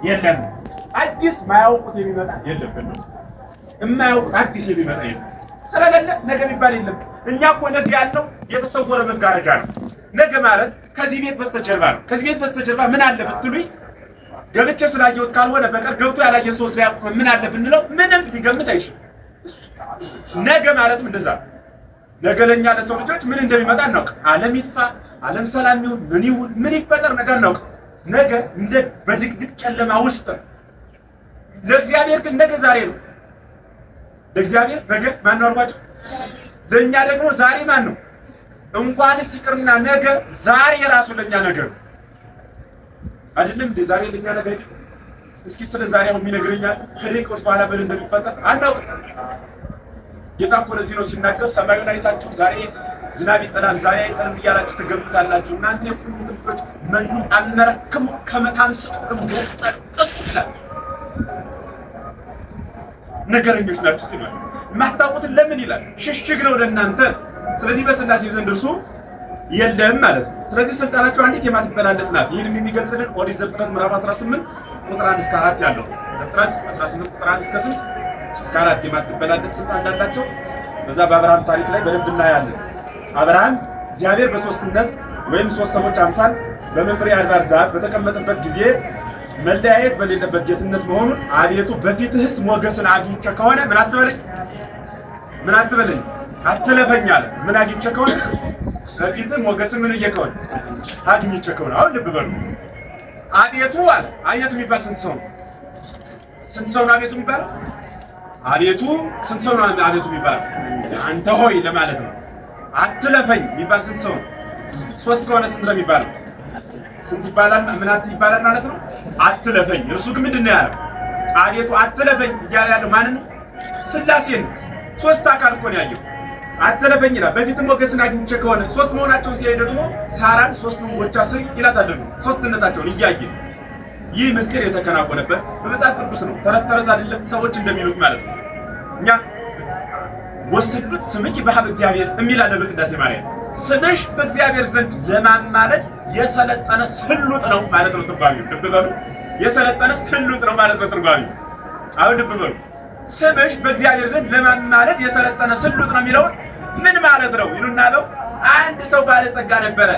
የለም። አዲስ ማያውቁት የሚመጣ የለም። የማያውቁት አዲስ የሚመጣ የለም። ስለሌለ ነገ የሚባል የለም። እኛ እኮ ነገ ያለው የተሰወረ መጋረጃ ነው። ነገ ማለት ከዚህ ቤት በስተጀርባ ነው። ከዚህ ቤት በስተጀርባ ምን አለ ብትሉኝ ገብቼ ስላየሁት ካልሆነ በቀር ገብቶ ያላየን ሰው ስለያውቅ ምን አለ ብንለው ምንም ሊገምት አይችልም። ነገ ማለትም እንደዛ ነው። ነገ ለኛ ለሰው ልጆች ምን እንደሚመጣ እናውቅ። ዓለም ይጥፋ፣ ዓለም ሰላም ይሁን፣ ምን ይሁን፣ ምን ይፈጠር ነገር እናውቅ። ነገ እንደ በድቅድቅ ጨለማ ውስጥ ነው። ለእግዚአብሔር ግን ነገ ዛሬ ነው። ለእግዚአብሔር ነገ ማን ነው አልኳቸው? ለእኛ ደግሞ ዛሬ ማን ነው? እንኳንስ ይቅርና ነገ ዛሬ ራሱ ለእኛ ነገ ነው አይደለም እንዴ? ዛሬ ለእኛ ነገ አይደለም? እስኪ ስለ ዛሬ አሁን የሚነግረኛል ከደቂቃዎች በኋላ ምን እንደሚፈጠር አናውቅም። ጌታ እኮ ለዚህ ነው ሲናገር ሰማዩን አይታችሁ ዛሬ ዝናብ ይጥላል ዛሬ አይጥልም እያላችሁ ትገምታላችሁ። እናንተ የኩሉ ትምህርቶች መኑ አልመረክሙ ከመታምስጡም ገጠጥስ ይላል። ነገረኞች ናችሁ ሲባል የማታውቁትን ለምን ይላል? ሽሽግ ነው ለእናንተ። ስለዚህ በሥላሴ ዘንድ እርሱ የለም ማለት ነው። ስለዚህ ስልጣናቸው አንዲት የማትበላለጥ ናት። ይህንም የሚገልጽልን ኦሪት ዘፍጥረት ምዕራፍ 18 ቁጥር 1 እስከ 4 ያለው ዘፍጥረት 18 ቁጥር 1 እስከ 8 እስከ 4 የማትበላለጥ ስልጣን እንዳላቸው በዛ በአብርሃም ታሪክ ላይ በደንብ እናያለን። አብርሃም እግዚአብሔር በሶስትነት ወይም ሶስት ሰዎች አምሳል በመምሪያ አድባር ዛፍ በተቀመጠበት ጊዜ መለያየት በሌለበት ጌትነት መሆኑን አቤቱ በፊትህስ ሞገስን አግኝቼ ከሆነ ምን አትበለኝ አትለፈኝ አለ። ምን አግኝቼ ከሆነ በፊትህ ሞገስን ምን እየከሆነ አግኝቼ ከሆነ። አሁን ልብ በሉ አቤቱ አለ። አቤቱ የሚባል ስንት ሰው ነው? ስንት ሰው ነው አቤቱ የሚባለው? አቤቱ ስንት ሰው ነው አቤቱ የሚባለው? አንተ ሆይ ለማለት ነው። አትለፈኝ የሚባል ስንት ሰው ነው? ሶስት ከሆነ ስንት ነው የሚባለው? ስንት ይባላል? ምን ይባላል ማለት ነው? አትለፈኝ። እርሱ ግን ምንድን ነው ያለው? አቤቱ አትለፈኝ እያለ ያለው ማንን ነው? ሥላሴን ነው። ሶስት አካል እኮ ነው ያየው። አትለፈኝ ይላል። በፊትም ሞገስን አግኝቼ ከሆነ ሶስት መሆናቸውን ሲያይ ደግሞ ሳራን ሶስት ወንዶች አስር ይላታል። ሶስትነታቸውን እያየ ይህ ምስጢር የተከናወነበት በመጽሐፍ ቅዱስ ነው። ተረት ተረት አይደለም፣ ሰዎች እንደሚሉት ማለት ነው። እኛ ወስዱት ስምኪ በሀበ እግዚአብሔር የሚል አለ በቅዳሴ ማርያም። ስምሽ በእግዚአብሔር ዘንድ ለማማለድ የሰለጠነ ስሉጥ ነው ማለት ነው ትርጓሜው። ልብ በሉ፣ የሰለጠነ ስሉጥ ነው ማለት ነው ትርጓሜው። አሁን ልብ በሉ፣ ስምሽ በእግዚአብሔር ዘንድ ለማማለድ የሰለጠነ ስሉጥ ነው የሚለውን ምን ማለት ነው ይሉና ነው። አንድ ሰው ባለጸጋ ነበረ፣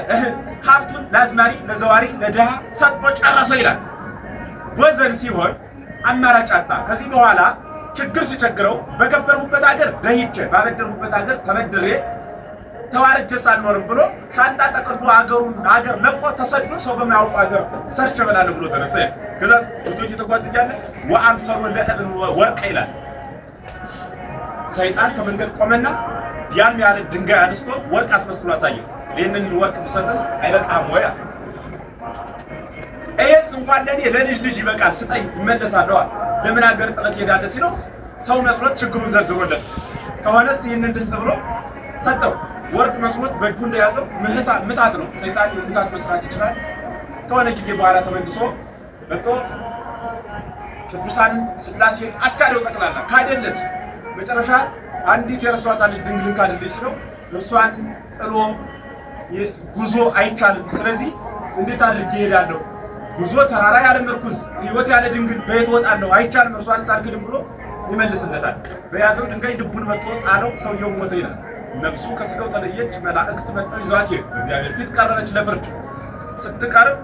ሀብቱን ለአዝማሪ ለዘዋሪ ለድሃ ሰጥቶ ጨረሰ ይላል። ወዘን ሲሆን አማራጭ አጣ። ከዚህ በኋላ ችግር ሲቸግረው በከበርሁበት ሀገር ደህቼ ባበደርሁበት ሀገር ተበድሬ ተዋርጄስ አልኖርም ብሎ ሻንጣ ጠቅልሎ ሀገር ለቆ ተሰዶ ሰው በማያውቁ ሀገር ሰርቼ እበላለሁ ብሎ ተነሳ። ከዛ ብዙ እየተጓዘ እያለ ወአምሰሎ ለእብን ወርቅ ይላል። ሰይጣን ከመንገድ ቆመና ያን ያለ ድንጋይ አንስቶ ወርቅ አስመስሎ አሳየው። ይህንን ወርቅ ብሰጥህ አይበቃም ወይ? ይሄስ እንኳን ለኔ ለልጅ ልጅ ይበቃል፣ ስጠኝ እመለሳለሁ። ለምን ሀገር ጥለት ሄዳለ ሲለው ሰው መስሎት ችግሩን ዘርዝሮለት ከሆነስ ይህንን ድስት ብሎ ሰጠው። ወርቅ መስሎት በእጁ እንደያዘው ምታት ነው። ሰይጣን ምታት መስራት ይችላል። ከሆነ ጊዜ በኋላ ተመልሶ መጥቶ ቅዱሳንን ሥላሴን አስካደው ጠቅላላ ካደለት። መጨረሻ አንዲት የረሷት ልጅ ድንግልን ካደለች ሲለው እርሷን ጥሎ ጉዞ አይቻልም። ስለዚህ እንዴት አድርጌ እሄዳለሁ? ጉዞ ተራራ ያለ ምርኩዝ ሕይወት ያለ ድንግል በየት እወጣለሁ? አይቻልም። እርሷን ሳልክድም ብሎ ይመልስለታል። በያዘው ድንጋይ ልቡን መጥቶ ጣለው። ሰውየው ሞተ ይላል። ነፍሱ ከስጋው ተለየች። መላእክት መጥተው ይዘዋት ሄዱ። እግዚአብሔር ፊት ቀረበች ለፍርድ። ስትቀርብ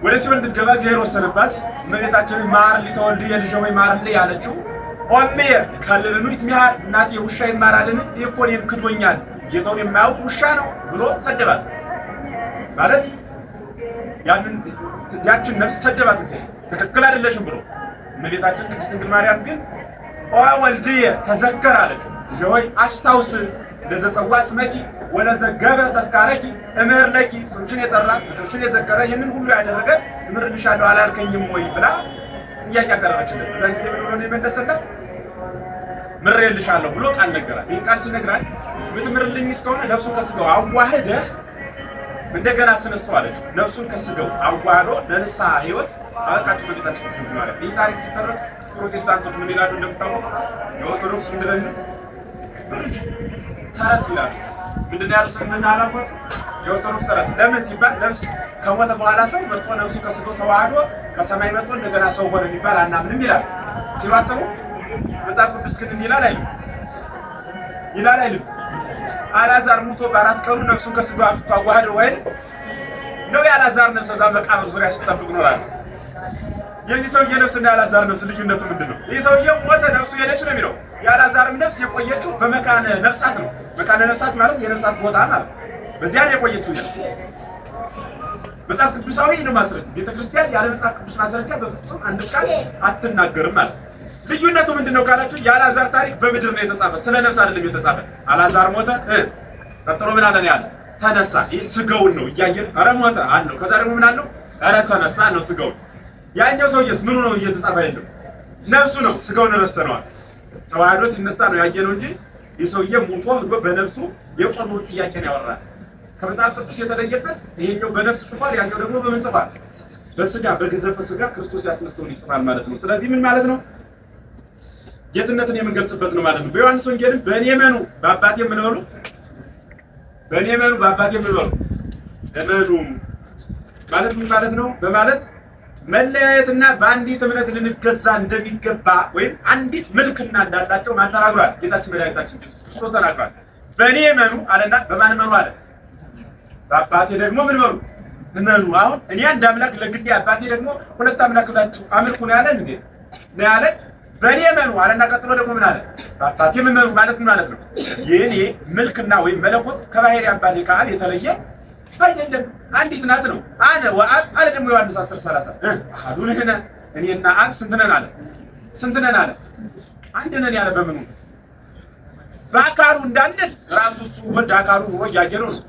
ወደ ሲኦል እንድትገባ እግዚአብሔር ወሰነባት። እመቤታችንን ማርሊ ተወልድ የልጅ ሆይ ማርሊ ያለችው ኦሜ ካልብኑ ይትሚያል እናቴ ውሻ ይማራልን? ይህ እኮ እኔን ክዶኛል፣ ጌታውን የማያውቅ ውሻ ነው ብሎ ሰደባት። ማለት ያችን ነፍስ ሰደባት እግዚአብሔር፣ ትክክል አይደለሽም ብሎ። እመቤታችን ቅድስት ድንግል ማርያም ግን ኦ ወልድየ ተዘከር አለች። ልጅ ሆይ አስታውስ፣ ለዘጸዋ ስመኪ ወለዘገበ ተስካረኪ እምህር ለኪ፣ ስምሽን የጠራ ዝክርሽን የዘከረ ይህንን ሁሉ ያደረገ እምርልሻለሁ አላልከኝም ወይ ብላ ጥያቄ አቀረበችለት። በዛ ጊዜ ምን ብሎ ነው የመለሰላት? ምሬልሻለሁ ብሎ ቃል ነገራት። ይህ ቃል ሲነግራት ምትምርልኝ እስከሆነ ነፍሱን ከስጋው አዋህደህ እንደገና አስነሳው አለች። ነፍሱን ከስጋው አዋህዶ ለንስሐ ሕይወት አበቃችሁ በቤታችን ቅድስት ድንግል ማርያም። ይህ ታሪክ ሲተረክ ፕሮቴስታንቶች ምን ይላሉ እንደምታውቁት? የኦርቶዶክስ ምንድን ነው ተረት ይላሉ። ምንድን ነው ያሉት? ምን አላልኳት? የኦርቶዶክስ ተረት። ለምን ሲባል ነፍስ ከሞተ በኋላ ሰው መጥቶ ነፍሱ ከስጋው ተዋህዶ ከሰማይ መጥቶ እንደገና ሰው ሆነ የሚባል አናምንም ይላል ሲሉ አሰቡ። መጽሐፍ ቅዱስ ግን ይላል አይልም? አልዓዛር ሙቶ በ4 ቀኑ ነፍሱን ከስጋው ተዋህዶ ወይ ነው የአልዓዛር ነፍስ እዛ መቃብር ዙሪያ ሲጠብቅ ኖራል። የዚህ ሰውዬ ነፍስና የአልዓዛር ነፍስ ልዩነቱ ምንድነው? ይህ ሰውዬ ሞተ ነፍሱ ሄደች ነው የሚለው። የአልዓዛርም ነፍስ የቆየችው በመካነ ነፍሳት ነው። መካነ ነፍሳት ማለት የነፍሳት ቦታ ማለት በዚያ ነው የቆየችው ይላል። መጽሐፍ ቅዱሳዊ ነው ማስረጃ። ቤተክርስቲያን ያለ መጽሐፍ ቅዱስ ማስረጃ በፍጹም አንድ ቃል አትናገርም ማለት። ልዩነቱ ምንድነው ካላችሁ የአልዓዛር ታሪክ በምድር ነው የተጻፈ፣ ስለ ነፍስ አይደለም የተጻፈ። አልዓዛር ሞተ፣ ቀጥሎ ምን አለ ያለ ተነሳ። ይህ ስጋውን ነው እያየን ኧረ ሞተ አለው። ከዛ ደግሞ ምን አለው? ኧረ ተነሳ ነው ስጋውን። ያኛው ሰውዬስ ምኑ ነው እየተጻፈ ያለው? ነፍሱ ነው። ስጋውን ረስተነዋል። ተዋህዶ ሲነሳ ነው ያየነው እንጂ ይህ ሰውዬ ሙቶ ሄዶ በነፍሱ የቆመው ጥያቄ ነው ያወራል። ከመጽሐፍ ቅዱስ የተለየበት ይሄኛው በነፍስ ጽፏል፣ ያኛው ደግሞ በምን ጽፏል? በስጋ በግዘፈ ስጋ ክርስቶስ ያስነሳውን ይጽፋል ማለት ነው። ስለዚህ ምን ማለት ነው? ጌትነትን የምንገልጽበት ነው ማለት ነው። በዮሐንስ ወንጌል በእኔ መኑ በአባቴ ምን በሉ፣ በእኔ መኑ በአባቴ ምን በሉ እመኑ ማለት ምን ማለት ነው? በማለት መለያየትና በአንዲት እምነት ልንገዛ እንደሚገባ ወይም አንዲት መልክና እንዳላቸው ማን ተናግሯል? ጌታችን መድኃኒታችን ኢየሱስ ክርስቶስ ተናግሯል። በእኔ እመኑ አለና በማን እመኑ አለ? በአባቴ ደግሞ ምን በሉ እመኑ። አሁን እኔ አንድ አምላክ ለግሌ አባቴ ደግሞ ሁለት አምላክ ብላችሁ አምልኩ ነው ያለን እንዴ? ነው ያለን። በእኔ እመኑ አለና ቀጥሎ ደግሞ ምን አለ? በአባቴ እመኑ ማለት ምን ማለት ነው? የእኔ መልክና ወይም መለኮት ከባህሪ አባቴ ከአብ የተለየ አይደለም፣ አንዲት ናት ነው። አነ ወአብ አለ ደግሞ ዮሐንስ 10:30 አሐዱ ንሕነ እኔና አብ ስንት ነን አለ? ስንት ነን አለ? አንድ ነን ያለ በምኑ? በአካሉ እንዳንል ራሱ እሱ ወደ አካሉ ኑሮ እያየነው ነው።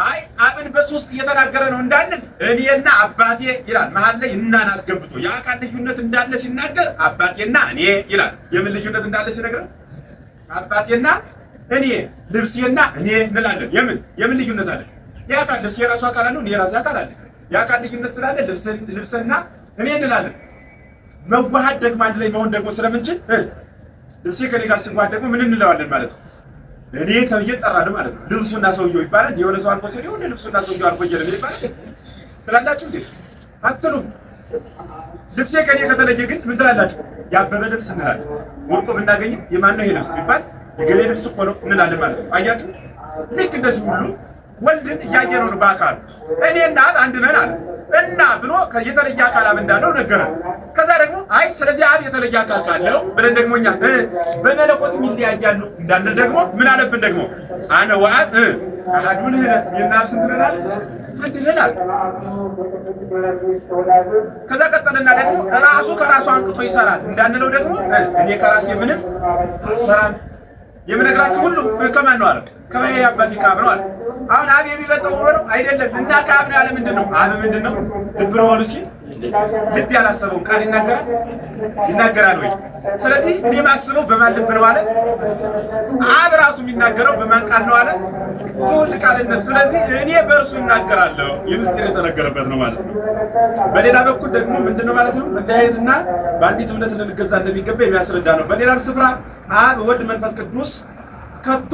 አይ አብን በሶስት እየተናገረ ነው እንዳንል እኔና አባቴ ይላል። መሀል ላይ እናን አስገብቶ የአካል ልዩነት እንዳለ ሲናገር አባቴና እኔ ይላል። የምን ልዩነት እንዳለ ሲነግረን አባቴና እኔ፣ ልብሴና እኔ እንላለን። የምን ልዩነት አለ? የአካል ልብስ የራሱ አካል አለው፣ እኔ የራሴ አካል አለ። የአካል ልዩነት ስላለ ልብስና እኔ እንላለን። መዋሃድ ደግሞ አንድ ላይ መሆን ደግሞ ስለምንችል ልብሴ ከኔ ጋር ሲዋሃድ ደግሞ ምን እንለዋለን ማለት ነው? እኔ ተብዬ እጠራለሁ ማለት ነው። ልብሱና ሰውየው ይባላል። የሆነ ሰው አልፎ ሲል የሆነ ልብሱና ሰውየው አልፎ እየለለ ይባላል ትላላችሁ እንዴ? አትሉም። ልብሴ ከኔ ከተለየ ግን ምን ትላላችሁ? ያበበ ልብስ እንላለን። ወርቆ ብናገኝም የማን ነው ይሄ ልብስ ቢባል የገሌ ልብስ እኮ ነው እንላለን ማለት ነው። አያችሁ? ልክ እንደዚህ ሁሉ ወልድን እያየነው ነው በአካል እኔና አብ አንድ ነን አለ እና ብሎ የተለየ አካል አብ እንዳለው ነገረን። ከዛ ደግሞ አይ ስለዚህ አብ የተለየ አካል ካለው ብለን ደግሞ እኛ በመለኮት ይለያያሉ እንዳንል ደግሞ ምን አለብን ደግሞ አነ ወአብ አሐዱ ንሕነ እኔና አብ ስንት ነን አለ? አንድ ነን አለ። ከዛ ቀጠልና ደግሞ ራሱ ከራሱ አንቅቶ ይሰራል እንዳንለው ደግሞ እኔ ከራሴ ምንም አልሰራም የምነግራችሁ ሁሉ ከማን ነው አለ? ከባህሪ አባቴ ከአብ ነው አለ። አሁን አብ የሚበልጠው ሆኖ ነው አይደለም። እና ከአብ ነው ያለ ምንድን ነው? አብ ምንድን ነው? ልብ ነው። እስኪ ልብ ያላሰበውን ቃል ይናገራል ወይ? ስለዚህ እኔ ማስበው በማን ልብ ነው አለ? አብ ራሱ የሚናገረው በማን ቃል ነው አለ? በወልድ ቃልነት። ስለዚህ እኔ በእርሱ እናገራለሁ። የምስጢር የተነገረበት ነው ማለት ነው። በሌላ በኩል ደግሞ ምንድን ነው ማለት ነው? መለያየትና በአንዲት እምነት ልንገዛ እንደሚገባ የሚያስረዳ ነው። በሌላም ስፍራ አብ ወልድ መንፈስ ቅዱስ ከቶ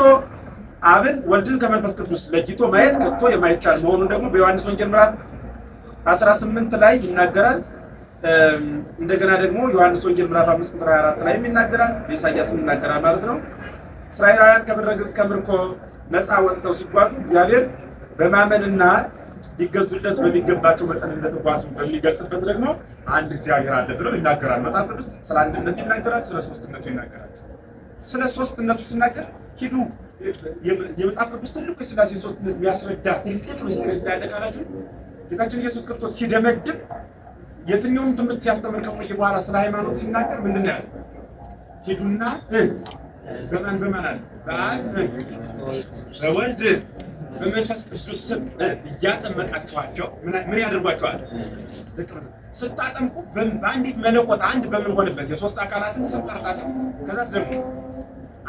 አብን ወልድን ከመንፈስ ቅዱስ ለይቶ ማየት ከቶ የማይቻል መሆኑን ደግሞ በዮሐንስ ወንጌል ምዕራፍ 18 ላይ ይናገራል። እንደገና ደግሞ ዮሐንስ ወንጌል ምዕራፍ 5 ቁጥር 24 ላይ ይናገራል። በኢሳይያስም ይናገራል ማለት ነው። እስራኤላውያን ከምድረ ግብፅ ከምርኮ ነፃ ወጥተው ሲጓዙ እግዚአብሔር በማመንና ሊገዙለት በሚገባቸው መጠን እንደተጓዙ በሚገልጽበት ደግሞ አንድ እግዚአብሔር አለ ብሎ ይናገራል። መጽሐፍ ቅዱስ ስለ አንድነቱ ይናገራል፣ ስለ ሶስትነቱ ይናገራል። ስለ ሶስትነቱ ሲናገር ሂዱ የመጽሐፍ ቅዱስ ትልቁ የሥላሴ ሶስትነት የሚያስረዳ ትልቅ ምስጢር ያለ ቃላችሁ ጌታችን ኢየሱስ ክርስቶስ ሲደመድም የትኛውም ትምህርት ሲያስተምር ከቆየ በኋላ ስለ ሃይማኖት ሲናገር ምንድን ነው ያለው? ሂዱና በማን አለ? በአብ በወልድ በመንፈስ ቅዱስ ስም እያጠመቃችኋቸው ምን ያደርጓቸዋል? ስታጠምቁ በአንዲት መለኮት አንድ በምንሆንበት የሶስት አካላትን ስም ጠርታችሁ ከዛ ደግሞ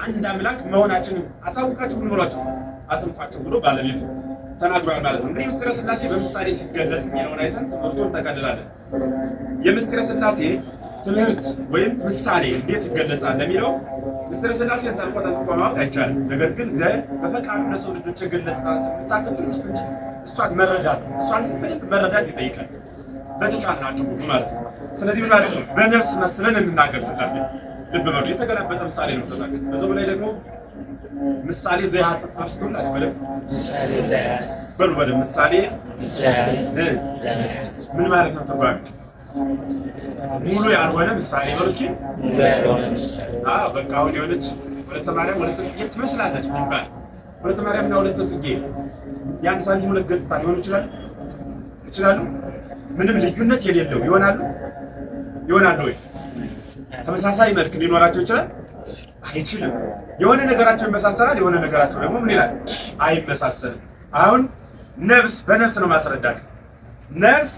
አንድ አምላክ መሆናችንን አሳውቃችሁ ምን ብሏቸው አጥምቋቸው ብሎ ባለቤቱ ተናግሯል ማለት ነው። እንግዲህ ምስጢረ ሥላሴ በምሳሌ ሲገለጽ የሚለውን አይተን ትምህርቱን ተቀድላለን። የምስጢረ ሥላሴ ትምህርት ወይም ምሳሌ እንዴት ይገለጻል ለሚለው ምስጢረ ሥላሴን ጠልቆ ማወቅ አይቻልም። ነገር ግን እግዚአብሔር በፈቃዱ ለሰው ልጆች የገለጻት የምታከትል እንጂ እሷን መረዳት እሷን በደንብ መረዳት ይጠይቃል። በተቻለ አቅም ማለት ነው። ስለዚህ ምን ማለት ነው? በነፍስ መስለን እንናገር ሥላሴ። ልብ በሉ፣ የተገለበጠ ምሳሌ ነው ሰጣችሁ። በዛው ላይ ደግሞ ምሳሌ ዘያጽጽ ፈርስቶላችሁ በደንብ በሉ በደንብ ምሳሌ ምን ማለት ነው? ተጓሚ ሙሉ ያልሆነ ምሳሌ በሉ እስኪ። በቃ አሁን የሆነች ወለተ ማርያም ወለተ ጽጌ ትመስላለች ቢባል ወለተ ማርያም እና ወለተ ጽጌ የአንድ ሳንቲም ሁለት ገጽታ ሊሆኑ ይችላሉ። ምንም ልዩነት የሌለው ይሆናሉ ወይ? ተመሳሳይ መልክ ሊኖራቸው ይችላል? አይችልም። የሆነ ነገራቸው ይመሳሰላል፣ የሆነ ነገራቸው ደግሞ ምን ይላል? አይመሳሰልም። አሁን ነፍስ በነፍስ ነው ማስረዳት። ነፍስ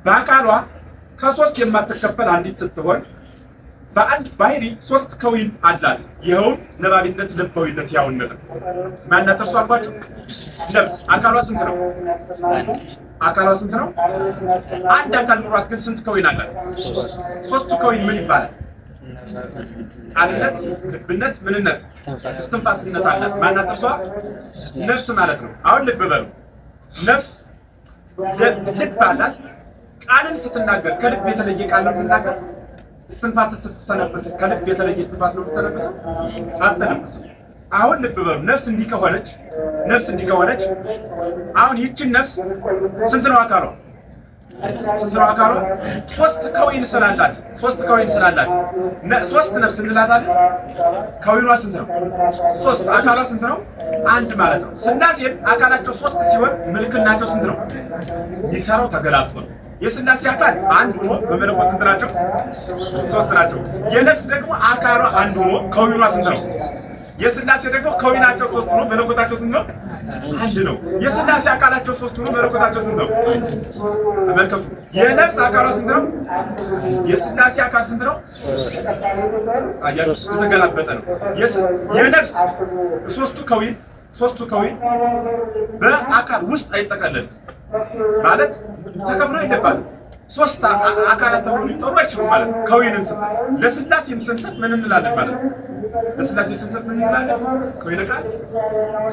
በአካሏ ከሶስት የማትከፈል አንዲት ስትሆን በአንድ ባህሪ ሶስት ከዊን አላት። ይኸውም ነባቢነት፣ ልባዊነት፣ ሕያውነት ነው። ማናት እርሱ አልኳቸው? ነፍስ አካሏ ስንት ነው? አንድ አካል ኑሯት ግን ስንት ከዊን አላት? ሶስቱ ከዊን ምን ይባላል? ቃልነት፣ ልብነት፣ ምንነት፣ እስትንፋስነት አላት። ማናት እርሷ? ነፍስ ማለት ነው። አሁን ልብ በሉ። ነፍስ ልብ አላት። ቃልን ስትናገር ከልብ የተለየ ቃል ነው የምትናገር። እስትንፋስ ስትተነፍስ ከልብ የተለየ እስትንፋስ ነው የምትተነፍሰው? አትተነፍስም። አሁን ልብ በሉ። ነፍስ እንዲህ ከሆነች አሁን ይችን ነፍስ ስንት ነው አካሏ? ሶስት ከዊን ስላላት ሶስት ነፍስ እንላታለን። ከዊኗ ስንት ነው? ሶስት። አካሏ ስንት ነው? አንድ ማለት ነው። ሥላሴም አካላቸው ሶስት ሲሆን ምልክናቸው ስንት ነው? ይሰራው ተገላብጦ ነው። የሥላሴ አካል አንድ ሆኖ በመለኮት ስንት ናቸው? ሶስት ናቸው። የነፍስ ደግሞ አካሏ አንድ ሆኖ ከዊኗ ስንት ነው? የሥላሴ ደግሞ ከዊናቸው ሶስት ሆኖ መለኮታቸው ስንት ነው? አንድ ነው። የሥላሴ አካላቸው ሶስት ሆኖ መለኮታቸው ስንት ነው? ተመልከቱ። የነፍስ አካሏ ስንት ነው? የሥላሴ አካል ስንት ነው? አያችሁ፣ የተገላበጠ ነው። የነፍስ ሶስቱ ከዊን በአካል ውስጥ አይጠቀለልም ማለት ተከፍሎ ይገባል። ሶስት አካላት ተብሎ ሊጠሩ አይችሉም ማለት ነው። ከዊንን ስንሰጥ ለሥላሴም ስንሰጥ ምን እንላለን ማለት ነው? ለሥላሴ ስንሰጥ ምን እንላለን? ከዊነ ቃል፣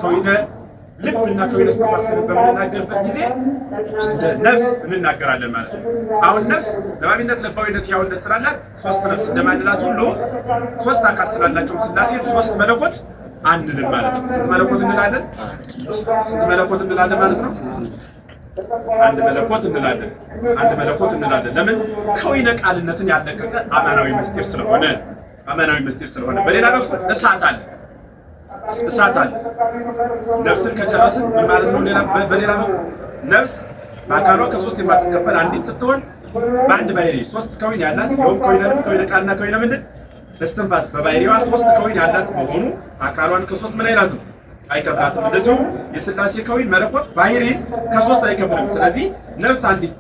ከዊነ ልብ እና ከዊነ እስትንፋስ በምንናገርበት ጊዜ ነፍስ እንናገራለን ማለት ነው። አሁን ነፍስ ነባቢነት፣ ልባዊነት፣ ሕያውነት ስላላት ሶስት ነፍስ እንደማንላት ሁሉ ሶስት አካል ስላላቸው ሥላሴ ሶስት መለኮት አንልም ማለት ነው። ስንት መለኮት እንላለን? ማለት ነው? አንድ መለኮት እንላለን። ለምን? ከዊነ ቃልነትን ያለቀቀ አማናዊ ምስጢር ስለሆነ። በሌላ በኩል እሳት አለ። ነፍስን ከጨረስን ምን ማለት ነው? በሌላ በኩል ነፍስ በአካሏ ከሶስት የማትከፈል አንዲት ስትሆን በአንድ ባህሪ ሶስት ከዊን ያላት ይኸውም ከዊነ ልብ፣ ከዊነ ቃልና ከዊነ ምንድን እስትንፋስ በባህሪዋ ሶስት ከዊን ያላት መሆኑ አካሏን ከሶስት ምን አይላትም? አይከፍላትም። እንደዚሁ የሥላሴ ከዊን መለኮት ባህሪ ከሶስት አይከፍልም። ስለዚህ ነፍስ አንዲት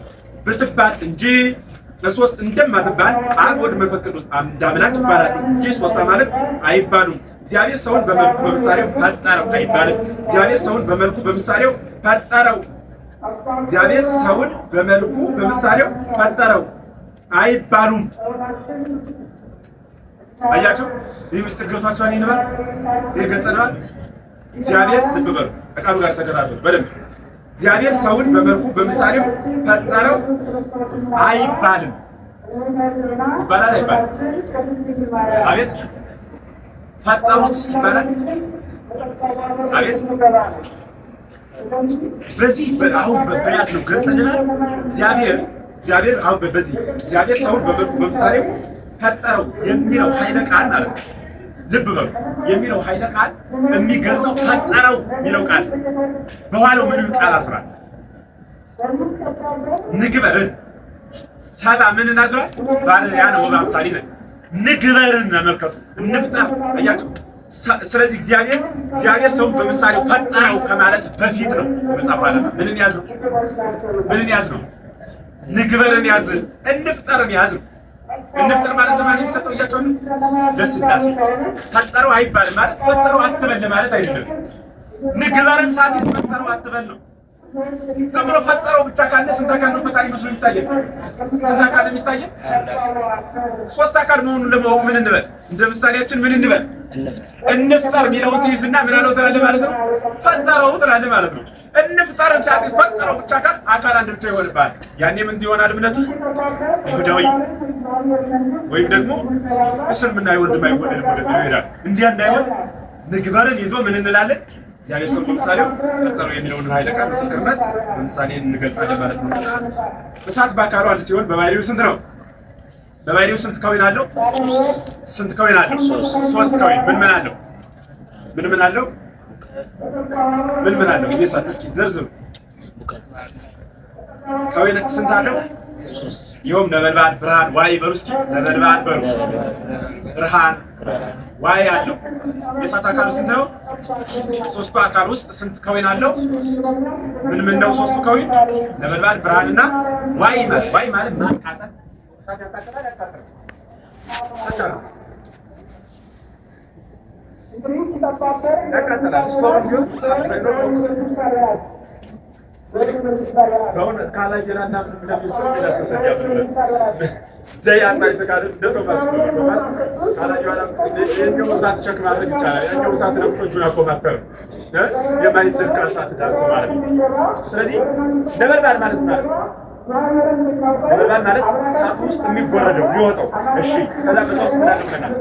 ብትባል እንጂ ለሶስት እንደማትባል አብ፣ ወልድ፣ መንፈስ ቅዱስ አንድ አምላክ ይባላሉ እንጂ ሶስት አማልክት አይባሉም። እግዚአብሔር ሰውን በመልኩ በምሳሌው ፈጠረው አይባልም። እግዚአብሔር ሰውን በመልኩ በምሳሌው ፈጠረው አይባሉም። አያችሁ፣ ይህ ምስጢር ገብቷችኋል? ይንባል ገጸ ንባብ እግዚአብሔር ልብ በሉ፣ ከቃሉ ጋር ተከታተሉ በደንብ። እግዚአብሔር ሰውን በመልኩ በምሳሌው ፈጠረው አይባልም። ይባላል አይባልም? አቤት። ፈጠሩትስ ይባላል? አቤት። በዚህ አሁን በያዝነው ገጸ ንባብ እግዚአብሔር አሁን በዚህ እግዚአብሔር ሰውን በመልኩ በምሳሌው ፈጠረው የሚለው ኃይለ ቃል ማለት ነው። ልብ በሉ፣ የሚለው ኃይለ ቃል የሚገልጸው ፈጠረው የሚለው ቃል በኋላው ምንም ቃል አስሯል። ንግበርን ሰባ ምን እናዝሯል? ባለያነ ወበአምሳሊ ነን። ንግበርን ተመልከቱ፣ እንፍጠር። አያችሁ። ስለዚህ እግዚአብሔር ሰውን በምሳሌው ፈጠረው ከማለት በፊት ነው የመጽሐፍ ዓላማ። ምንን ያዝ ነው? ንግበርን ያዝ፣ እንፍጠርን ያዝ ነው። እንፍጠር ማለት ለማን የሚሰጠው እያቸውን ለሥላሴ። ፈጠረው አይባልም ማለት ፈጠረው አትበል ማለት አይደለም። ንግበርን ሰዓት ፈጠረው አትበል ነው። ዝም ብሎ ፈጠረው ብቻ ካለ ስንት አካል ነው ፈጣሪ መስሎ የሚታየን? ስንት አካል ነው የሚታየን? ሶስት አካል መሆኑን ለማወቅ ምን እንበል? እንደ ምሳሌያችን ምን እንበል? እንፍጠር የሚለውን ትይዝና ምን አለው ትላለህ ማለት ነው? ፈጠረው ትላለህ ማለት ነው። እንፍጠርን ሲያትስ ፈጠረው ብቻ አካል አንድ ብቻ ይሆንብሃል። ያኔ ምን ይሆናል እምነትህ? አይሁዳዊ ወይም ደግሞ እስልምና ወንድም አይወደድም ወደ ይሄዳል። እንዲያ እንዳይሆን ምግባርን ይዞ ምን እንላለን? እግዚአብሔር ሰው በምሳሌው ፈጠረው የሚለውን ኃይለ ቃል ምስክርነት በምሳሌ እንገልጻለን ማለት ነው። እሳት በአካሉ አንድ ሲሆን በባህሪው ስንት ነው? በባህሪው ስንት ከዊን አለው? ስንት ከዊን አለው? ሶስት ከዊን። ምን ምን አለው? ምን ምን አለው? ምን ምን አለው? እየሳት እስኪ ዘርዝሩ። ከዊን ስንት አለው? ይኸውም ነበልባል፣ ብርሃን፣ ዋይ በሉ እስኪ። ነበልባል በሉ፣ ብርሃን፣ ዋይ አለው። የእሳት አካሉ ስንት ነው? ሶስቱ አካል ውስጥ ስንት ከዊን አለው? ምን ምን ነው ሶስቱ ከዊን? ነበልባል፣ ብርሃንና ዋይ ማለት። ዋይ ማለት ማቃጠል፣ እሳት ያቃጥላል፣ ያቃጥላል። በእውነት ካላየናና እንደሚሰጥ ይላሰሰኛ ቶማስ ካላየው እሳት ቸክ ማድረግ ይቻላል። ያኛው እሳት ነቅቶ እጁን አኮማተርም የማይዘጋ እሳት ዳስ ማለት ነው። ስለዚህ ነበልባል ማለት ማለት ነበልባል ማለት እሳቱ ውስጥ የሚጎረደው የሚወጣው። እሺ ከዛ በዛ ውስጥ ምን አለው ብለናል?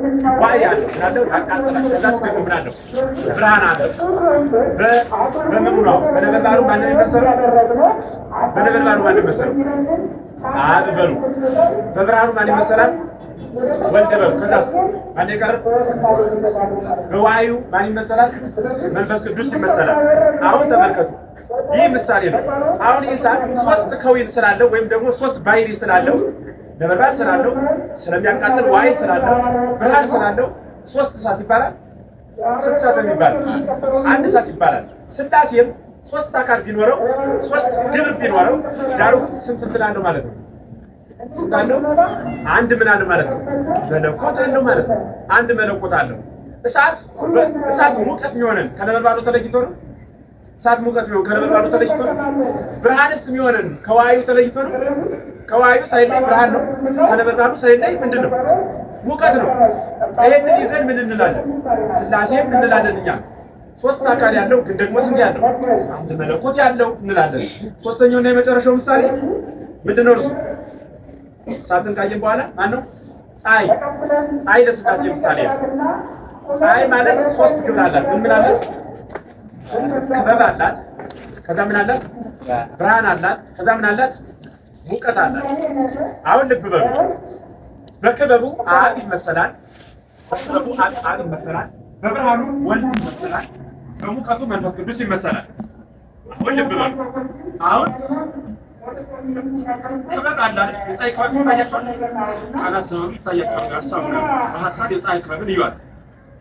ዋይ አለው ምናለው ያቃጥላል። ከዛ ደግሞ ምን አለው? ብርሃን አለው። በምኑ ነው? በነበልባሉ ማን ነው የሚመሰለው? በነበልባሉ ማን ነው የሚመሰለው? አብ በሉ። በብርሃኑ ማን ይመሰላል? ወልድ በሉ። ከዛስ ማን ይቀር? በዋዩ ማን ይመሰላል? መንፈስ ቅዱስ ይመሰላል። አሁን ተመልከቱ፣ ይህ ምሳሌ ነው። አሁን ይህ እሳት ሶስት ከዊን ስላለው ወይም ደግሞ ሶስት ባህሪ ስላለው ነበልባል ስላለው ስለሚያቃጥል ዋይ ስላለው ብርሃን ስላለው ሶስት እሳት ይባላል። ስንት እሳት የሚባል? አንድ እሳት ይባላል። ሥላሴም ሶስት አካል ቢኖረው ሶስት ግብር ቢኖረው ዳሩ ስንት እንትን አለው ማለት ነው? ስንት አለው? አንድ ምን አለው ማለት ነው? መለኮት አለው ማለት ነው። አንድ መለኮት አለው። እሳት ሙቀት የሚሆነን ከነበልባሉ ተለይቶ ነው። እሳት ሙቀት የሚሆን ከነበልባሉ ተለይቶ ነው። ብርሃንስ የሚሆነን ከዋዩ ተለይቶ ነው። ከዋዩ ሳይለይ ብርሃን ነው። ከነበልባሉ ሳይለይ ምንድን ነው? ሙቀት ነው። ይሄንን ይዘን ምን እንላለን? ሥላሴም እንላለን እኛ። ሶስት አካል ያለው ግን ደግሞ ስንት ያለው? አንድ መለኮት ያለው እንላለን። ሶስተኛውና የመጨረሻው ምሳሌ ምንድነው? እርሱ እሳትን ካየን በኋላ ማን ነው? ፀሐይ። ፀሐይ ለሥላሴ ምሳሌ ነው። ፀሐይ ማለት ሶስት ግብር አላት። ምን አላት? ክበብ አላት። ከዛ ምን አላት? ብርሃን አላት። ከዛ ምን አላት? ሙቀት አላት። አሁን ልብ በሉ። በክበቡ አብ ይመሰላል። በክበቡ አብ ይመሰላል። በብርሃኑ ወልድ ይመሰላል። በሙቀቱ መንፈስ ቅዱስ ይመሰላል። አሁን ልብ በሉ። አሁን ክበብ አለ አይደል? የፀሐይ ክበብ ይታያቸዋል። ቃላት ነው ይታያቸዋል። ሀሳቡ ነው። በሀሳብ የፀሐይ ክበብን እዩዋት።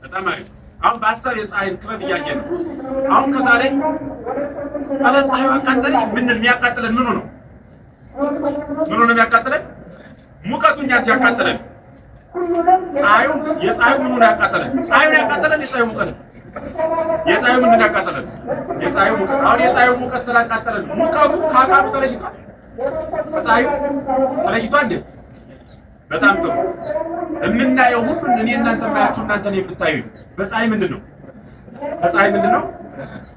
በጣም አሪፍ። አሁን በሀሳብ የፀሐይን ክበብ እያየን ነው። አሁን ከዛ ላይ አለ ፀሐዩ አቃጠለኝ። ምን የሚያቃጥለን ምኑ ነው? ምኑ ነው የሚያቃጥለን? ሙቀቱ እኛን ሲያቃጥለን የፀሐዩ ምኑ ነው ያቃጠለን? ፀሐዩን ያቃጠለን የፀሐዩ ሙቀት ነው። የፀሐዩ ምንድን ያቃጠለን? የፀሐዩ ሙቀት። አሁን የፀሐዩ ሙቀት ስላቃጠለን ሙቀቱ ከአካሉ ተለይቷል። ከፀሐዩ ተለይቷል እንዴ? በጣም ጥሩ። የምናየው ሁሉ እኔ እናንተ ማያችሁ እናንተን የምታዩ በፀሐይ ምንድን ነው? በፀሐይ ምንድን ነው?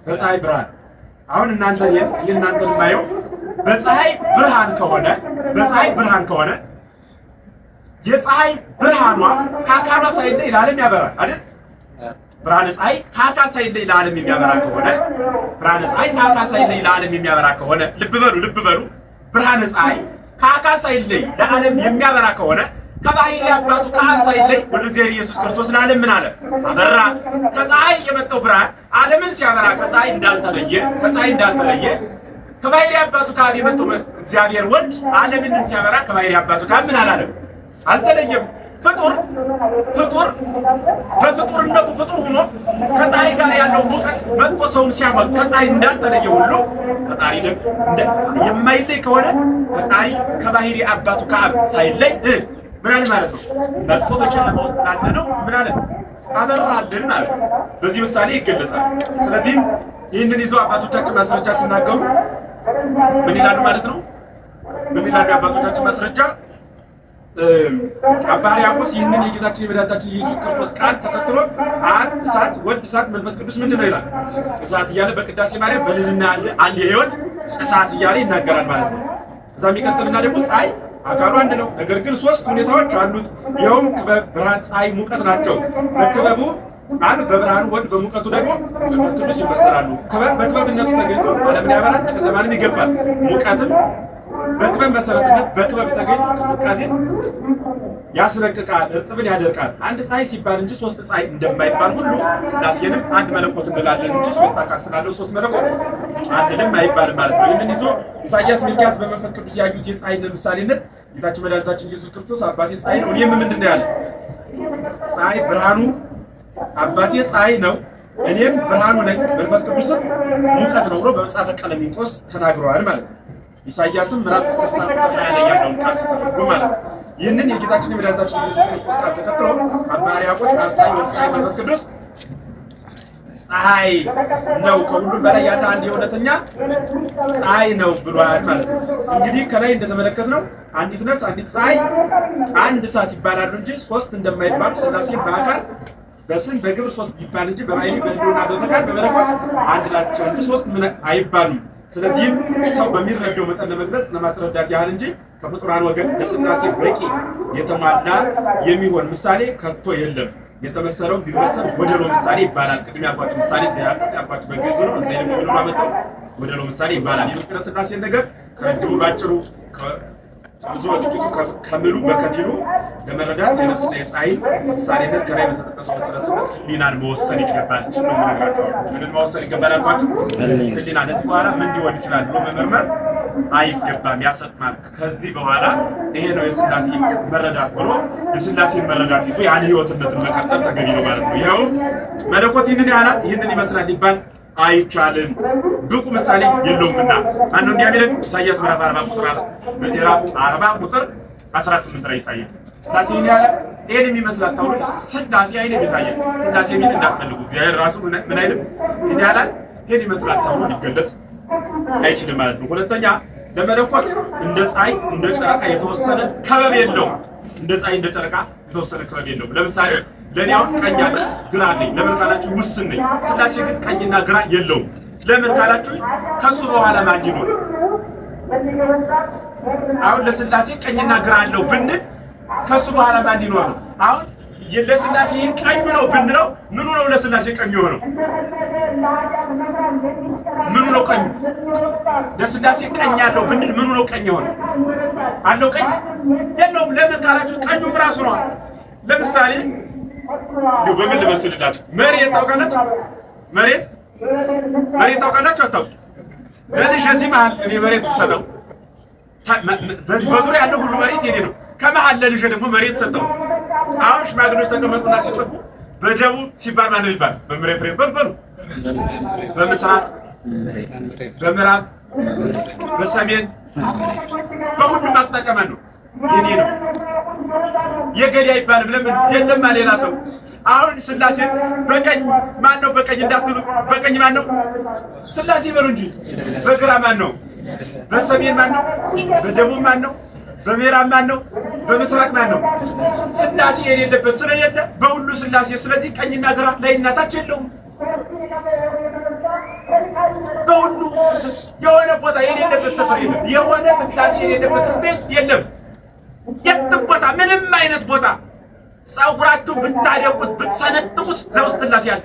በፀሐይ ብርሃን። አሁን እናንተን የማየው በፀሐይ ብርሃን ከሆነ የፀሐይ ብርሃኗ ከአካሏ ሳይለይ ለዓለም ያበራል አይደል? ብርሃነ ፀሐይ ከአካል ሳይለይ ለዓለም የሚያበራ ከሆነ ልብ በሉ። ብርሃነ ፀሐይ ከአካል ሳይለይ ለዓለም የሚያበራ ከሆነ ከባህሪ አባቱ ከአብ ሳይለይ ወልደ እግዚአብሔር ኢየሱስ ክርስቶስ ለዓለም ምን አለ? አበራ። ከፀሐይ የመጣው ብርሃን ዓለምን ሲያበራ ከፀሐይ እንዳልተለየ ከባህሪ አባቱ ከአብ የመጣው እግዚአብሔር ወልድ ዓለምን ሲያበራ ከባህሪ አባቱ ከአብ ምን አላለም? አልተለየም። ፍጡር በፍጡርነቱ ፍጡር ሆኖ ከፀሐይ ጋር ያለው ሙቀት መጥቶ ሰውን ሲያመቅ ከፀሐይ እንዳልተለየ ሁሉ ፈጣሪ የማይለይ ከሆነ ፈጣሪ ከባህሪ አባቱ ከአብ ሳይለይ ምን አለ ማለት ነው? መጥቶ በጨለማ ውስጥ ላለ ነው ምን አለ? አበራልን ማለት በዚህ ምሳሌ ይገለጻል። ስለዚህ ይህንን ይዞ አባቶቻችን ማስረጃ ሲናገሩ ምን ይላሉ ማለት ነው? ምን ይላሉ የአባቶቻችን ማስረጃ? አባ ሕርያቆስ ይህንን የጌታችን የመድኃኒታችን የኢየሱስ ክርስቶስ ቃል ተከትሎ አብ እሳት፣ ወልድ እሳት፣ መንፈስ ቅዱስ ምንድን ነው ይላል? እሳት እያለ በቅዳሴ ማርያም በልልና ያለ አንድ የሕይወት እሳት እያለ ይናገራል ማለት ነው። እዛ የሚቀጥልና ደግሞ ፀሐይ አካሉ አንድ ነው፣ ነገር ግን ሶስት ሁኔታዎች አሉት። ይኸውም ክበብ፣ ብርሃን፣ ፀሐይ፣ ሙቀት ናቸው። በክበቡ አብ በብርሃኑ ወልድ በሙቀቱ ደግሞ መንፈስ ቅዱስ ይመሰላሉ። ክበብ በክበብነቱ ተገኝቶ ዓለምን ያበራል፣ ጨለማንም ይገባል። ሙቀትም በክበብ መሰረትነት በክበብ ተገኝቶ ቅዝቃዜን ያስለቅቃል፣ እርጥብን ያደርቃል። አንድ ፀሐይ ሲባል እንጂ ሶስት ፀሐይ እንደማይባል ሁሉ ሥላሴንም አንድ መለኮት እንላለን እንጂ ሶስት አካል ስላለው ሶስት መለኮት አንልም አይባልም ማለት ነው። ይህንን ይዞ ኢሳይያስ፣ ሚልክያስ በመንፈስ ቅዱስ ያዩት የፀሐይን ምሳሌነት ጌታችን መድኃኒታችን ኢየሱስ ክርስቶስ አባቴ ፀሐይ ነው እኔም ምንድን ነው ያለ? ፀሐይ ብርሃኑ አባቴ ፀሐይ ነው እኔም ብርሃኑ ነኝ፣ መንፈስ ቅዱስም ሙቀት ነው ብሎ በመጽሐፈ ቀለሚንጦስ ተናግረዋል ማለት ነው። ኢሳይያስም ምዕራፍ 60 ቁጥር 20 ላይ ያለውን ቃል ሲተረጉም ማለት ነው። ይህንን የጌታችን የመድኃኒታችን ኢየሱስ ክርስቶስ ቃል ተከትሎ አባ ሕርያቆስ ፀሐይ፣ ወልድ፣ ፀሐይ፣ መንፈስ ቅዱስ ፀሐይ ነው ከሁሉም በላይ ያለ አንድ የእውነተኛ ፀሐይ ነው ብሏል ማለት ነው። እንግዲህ ከላይ እንደተመለከትነው አንዲት ነፍስ፣ አንዲት ፀሐይ፣ አንድ እሳት ይባላሉ እንጂ ሶስት እንደማይባሉ ሥላሴን በአካል በስም በግብር ሶስት ቢባል እንጂ በባሕርይ በሕልውና በፈቃድ በመለኮት አንድ ናቸው እንጂ ሶስት ምን አይባሉም። ስለዚህም ሰው በሚረዳው መጠን ለመግለጽ ለማስረዳት ያህል እንጂ ከፍጡራን ወገን ለሥላሴ በቂ የተሟላ የሚሆን ምሳሌ ከቶ የለም። የተመሰለው ቢመሰል ጎደሎ ምሳሌ ይባላል። ቅድም ያልኳችሁ ምሳሌ ዘያጽጽ ያልኳችሁ በግዕዝ ነው። እዚህ ላይ ደግሞ ምን አመጣው? ጎደሎ ምሳሌ ይባላል። የምስጢረ ሥላሴን ነገር ከረጅሙ ባጭሩ ብዙ በጥቂቱ ከምሉ በከፊሉ ለመረዳት የነፍስና የፀሐይ ምሳሌነት ከላይ በተጠቀሰው መሰረትነት ሕሊናን መወሰን ይገባል። ምንን መወሰን ይገባል አልኳችሁ? ሕሊና ከዚህ በኋላ ምን ሊሆን ይችላል ብሎ መመርመር አይገባም፣ ያሰጥማል። ከዚህ በኋላ ይሄ ነው የሥላሴ መረዳት ብሎ የሥላሴን መረዳት ይዞ ያን ሕይወትነትን መቀጠል ተገቢ ነው ማለት ነው። ይኸው መለኮት ይህንን ያህላል ይህንን ይመስላል ሊባል አይቻልም፣ ብቁ ምሳሌ የለውምና። ማነው እንዲያሚለን? ኢሳይያስ ምዕራፍ 40 ቁጥር 18 ላይ ኢሳይያስ ሥላሴ ይህን ያህላል ይህን የሚመስላት ተብሎ ሥላሴ አይልም ኢሳይያስ። ሥላሴ የሚል እንዳትፈልጉ፣ እግዚአብሔር ራሱ ምን አይልም? ይህን ያህላል ይህን ይመስላል ተብሎ ሊገለጽ አይችልም ማለት ነው። ሁለተኛ ለመለኮት እንደ ፀሐይ እንደ ጨረቃ የተወሰነ ክበብ የለውም። እንደ ፀሐይ እንደ ጨረቃ የተወሰነ ክበብ የለውም። ለምሳሌ ለእኔ አሁን ቀኝ አለ ግራ አለኝ። ለምን ካላችሁ ውስን ነኝ። ሥላሴ ግን ቀኝና ግራ የለውም። ለምን ካላችሁ ከሱ በኋላ ማን ሊኖር? አሁን ለሥላሴ ቀኝና ግራ አለው ብንል ከሱ በኋላ ማን ሊኖር ነው? አሁን ለሥላሴ ቀኝ ነው ብንለው ምኑ ነው ለሥላሴ ቀኝ የሆነው? ምኑ ነው ቀኝ? ለሥላሴ ቀኝ አለው ብንል ምኑ ነው ቀኝ የሆነው? አለው ቀኝ የለውም። ለምን ካላችሁ ቀኙም ራሱ ነው። ለምሳሌ ነው በምን ልመስልላችሁ? መሬት ታውቃላችሁ? መሬት ታውቃላችሁ? አታውቁ? ለልጅ እዚህ መሀል እኔ መሬት ሰጠው። በዙሪያ ያለው ሁሉ መሬት የኔ ነው። ከመሀል ለልጅ ደግሞ መሬት ሰጠው። አሁን ሽማግሌዎች ተቀመጡና ሲጽፉ በደቡብ ሲባል ማን ነው ይባል? በምሬት በሉ። በምስራቅ፣ በምዕራብ፣ በሰሜን በሁሉም አቅጣጫ ማን ነው? የኔ ነው። የገሌ አይባልም። ለምን? የለማ ሌላ ሰው። አሁን ሥላሴ በቀኝ ማን ነው? በቀኝ እንዳትሉ፣ በቀኝ ማን ነው? ሥላሴ በሉ እንጂ። በግራ ማን ነው? በሰሜን ማን ነው? በደቡብ ማን ነው? በምዕራብ ማን ነው? በምስራቅ ማን ነው? ሥላሴ የሌለበት ስለሌለ በሁሉ ሥላሴ። ስለዚህ ቀኝና ግራ ላይና ታች የለውም። በሁሉ የሆነ ቦታ የሌለበት ሰፈር የለም። የሆነ ሥላሴ የሌለበት ስፔስ የለም። የትም ቦታ ምንም አይነት ቦታ ጸጉራችሁ ብታደቁት ብትሰነጥቁት እዛ ውስጥ ሥላሴ ያለ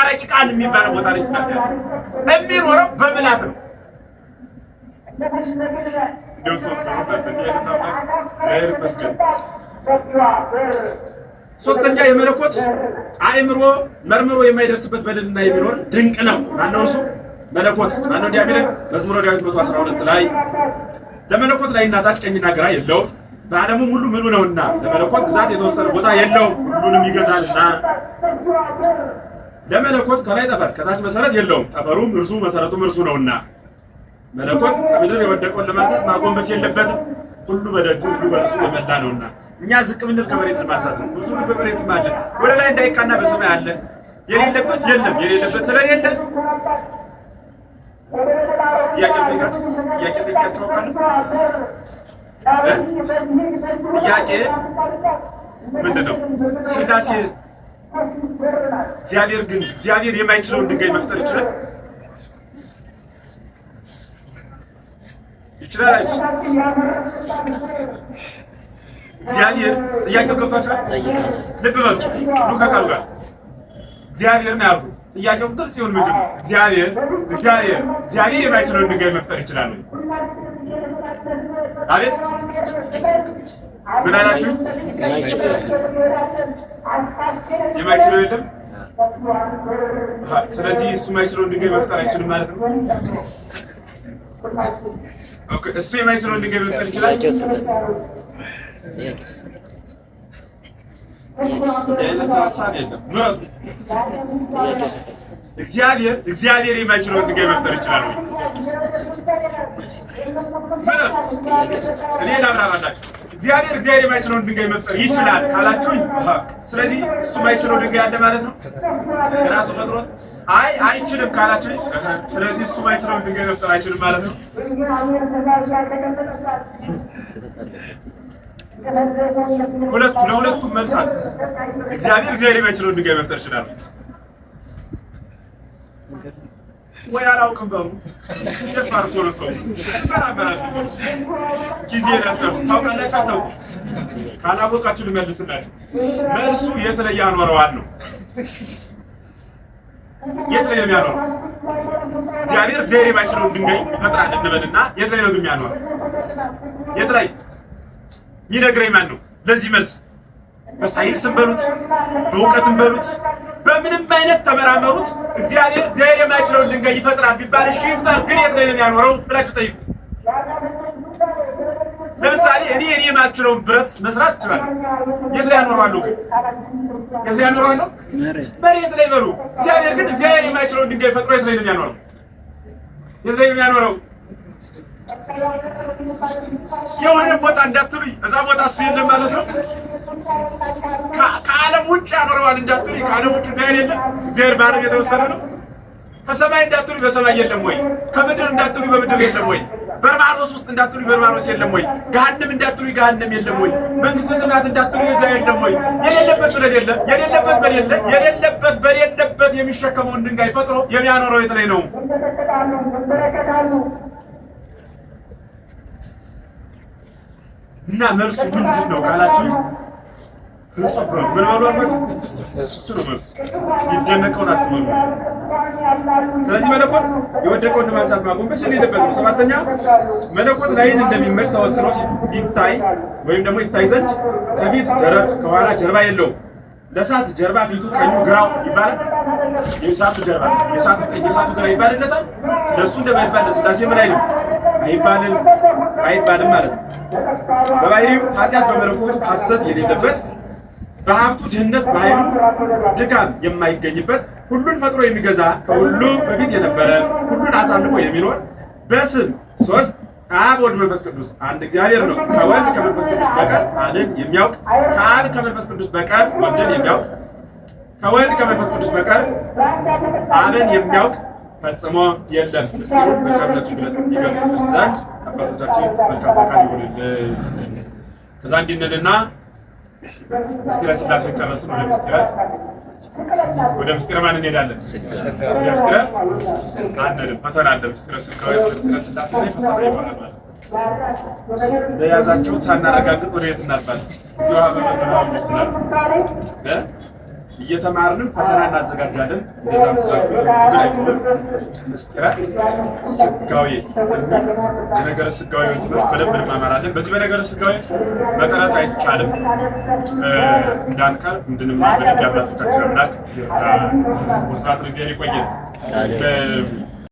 ረቂቃን የሚባለው ቦታ ላይ ሥላሴ ያለ የሚኖረው በምላት ነው። ሶስተኛ የመለኮት አእምሮ መርምሮ የማይደርስበት በደልና የሚኖር ድንቅ ነው። ማነው እርሱ? መለኮት። ማነው እንዲያሚለን? መዝሙረ ዳዊት 112 ላይ ለመለኮት ላይና ታች ቀኝና ግራ የለውም፣ በዓለሙም ሁሉ ምሉ ነውና፣ ለመለኮት ግዛት የተወሰነ ቦታ የለውም፣ ሁሉንም ይገዛልና። ለመለኮት ከላይ ጠፈር ከታች መሰረት የለውም፣ ጠፈሩም እርሱ መሰረቱም እርሱ ነውና። መለኮት ከምድር የወደቀውን ለማንሳት ማጎንበስ የለበትም፣ ሁሉ በደጁ ሁሉ በእርሱ የመላ ነውና። እኛ ዝቅ ምንል ከመሬት ለማንሳት ነው። ብዙ በመሬትም አለ፣ ወደ ላይ እንዳይቃና በሰማይ አለ። የሌለበት የለም፣ የሌለበት ስለሌለ ጥያቄ ጠይቃቸው ካለ ጥያቄ ምንድን ነው? ሥላሴ እግዚአብሔር የማይችለውን ድንጋይ መፍጠር ይችላል? ይችላል አይችልም? እግዚአብሔር ጥያቄው ገብቷችኋል? ልብ በሉ ሉካ ቃሉ ጋር እግዚአብሔር ነው ያልኩት። ጥያቄው ግልጽ ይሁን። ምንድን ነው? እግዚአብሔር የማይችለውን ድንጋይ መፍጠር ይችላል? አቤት ምን አላችሁ? የማይችለው የለም። ስለዚህ እሱ የማይችለውን ድንጋይ መፍጠር አይችልም ማለት ነው። ኦኬ፣ እሱ የማይችለውን ድንጋይ መፍጠር ይችላል? እግዚአብሔር የማይችለውን ድንጋይ መፍጠር ይችላል ወይ? እኔ ላብራራላችሁ። እግዚአብሔር የማይችለውን ድንጋይ መፍጠር ይችላል ካላችሁኝ፣ ስለዚህ እሱ የማይችለው ድንጋይ አለ ማለት ነው ራሱ ፈጥሮት። አይችልም ካላችሁኝ፣ ስለዚህ እሱ የማይችለውን ድንጋይ መፍጠር አይችልም ማለት ነው። ለሁለቱም መልሳት እግዚአብሔር የማይችለውን ድንጋይ መፍጠር ይችላል ወይ? አላውቅም በሉ ይደፋር እኮ ነው ሰው ጊዜ ናቸው። ታውቃላችሁ አታውቁም? ካላወቃችሁ ልመልስላችሁ። መልሱ የት ላይ ያኖረዋል ነው። የት ላይ የሚያኖረው? እግዚአብሔር የማይችለውን ድንጋይ ይፈጥራል እንበልና የት ላይ ነው የሚያኖረው? የት ላይ ይነግረኝ ማን ነው? ለዚህ መልስ በሳይንስም በሉት በእውቀትም በሉት በምንም አይነት ተመራመሩት። እግዚአብሔር የማይችለውን ድንጋይ ይፈጥራል ቢባል እሺ ይፍጠር፣ ግን የት ላይ ነው የሚያኖረው ብላችሁ ጠይቁ። ለምሳሌ እኔ የማልችለውን ብረት መስራት እችላለሁ። የት ላይ ያኖረዋለሁ? ግን የት ላይ ያኖረዋለሁ? መሬት ላይ በሉ። እግዚአብሔር የማይችለውን ድንጋይ ፈጥሮ የት ላይ ነው የሚያኖረው? የት ላይ ነው የሚያኖረው? የሆነ ቦታ እንዳትሉኝ፣ እዛ ቦታ እሱ የለም ማለት ነው። ከዓለም ውጭ ያኖረዋል እንዳትሉኝ፣ ከዓለም ውጭ እግዚአብሔር የለም። እግዚአብሔር በዓለም የተወሰነ ነው። ከሰማይ እንዳትሉኝ፣ በሰማይ የለም ወይ? ከምድር እንዳትሉኝ፣ በምድር የለም ወይ? በርባሮስ ውስጥ እንዳትሉኝ፣ በርባሮስ የለም ወይ? ገሃነም እንዳትሉኝ፣ ገሃነም የለም ወይ? መንግስተ ሰማያት እንዳትሉኝ፣ እዛ የለም ወይ? የሌለበት ስለሌለ የሌለበት በሌለበት የሚሸከመውን ድንጋይ ፈጥሮ የሚያኖረው የት ላይ ነው? እና መልሱ ምንድን ነው ካላችሁ፣ እሱ ምን በሉ አልኳችሁ? እሱ ነው መልሱ። ይደነቀውን አትበሉ። ስለዚህ መለኮት የወደቀውን ማንሳት ማጎንበስ የሌለበት ነው። ሰባተኛ መለኮት ላይን እንደሚመች ተወስኖ ይታይ ወይም ደግሞ ይታይ ዘንድ ከፊት ደረት ከኋላ ጀርባ የለውም። ለእሳት ጀርባ ፊቱ ቀኙ ግራው ይባላል። የእሳቱ ጀርባ የእሳቱ ቀኝ የእሳቱ ግራ ይባልለታል። ለእሱ እንደማይባል ለሥላሴ ምን አይልም አይባልም ማለት ነው። በባህሪው ኃጢአት በመለኮቱ ሐሰት የሌለበት በሀብቱ ድህነት በኃይሉ ድካም የማይገኝበት ሁሉን ፈጥሮ የሚገዛ ከሁሉ በፊት የነበረ ሁሉን አሳልፎ የሚኖር በስም ሦስት አብ ወልድ መንፈስ ቅዱስ አንድ እግዚአብሔር ነው። ከወልድ ከመንፈስ ቅዱስ በቀር አብን የሚያውቅ ከአብ ከመንፈስ ቅዱስ በቀር ወልድን የሚያውቅ ከወልድ ከመንፈስ ቅዱስ በቀር አብን የሚያውቅ ፈጽሞ የለም። ምስጢሩን በቸርነቱ ይገልጥልን ዘንድ አባቶቻችን መልካም ፈቃድ ይሁንልን። ከዛ እንዲንልና ምስጢረ ሥላሴ ጨረስን። ወደ ምስጢረ ማን እንሄዳለን? ወደ ምስጢረ አንድም ፈተና አለ። ምስጢረ ሥጋዌ ምስጢረ ሥላሴ ላይ ፈተና ይባላል ማለት እንደያዛችሁ ሳናረጋግጥ ወደ የት እናልፋለን? እዚሁ በመተናው ምስላል እየተማርንም ፈተና እናዘጋጃለን። እንደዛ ምስላችሁ ምስጢረ ሥጋዌ የነገረ ሥጋዌ ትምህርት በደንብ እንማማራለን። በዚህ በነገረ ሥጋዌ መቅረት አይቻልም። እንዳንቀር እንድንማር በደንብ አባቶቻችን አምላክ ወስብሐት ለእግዚአብሔር። ይቆየን።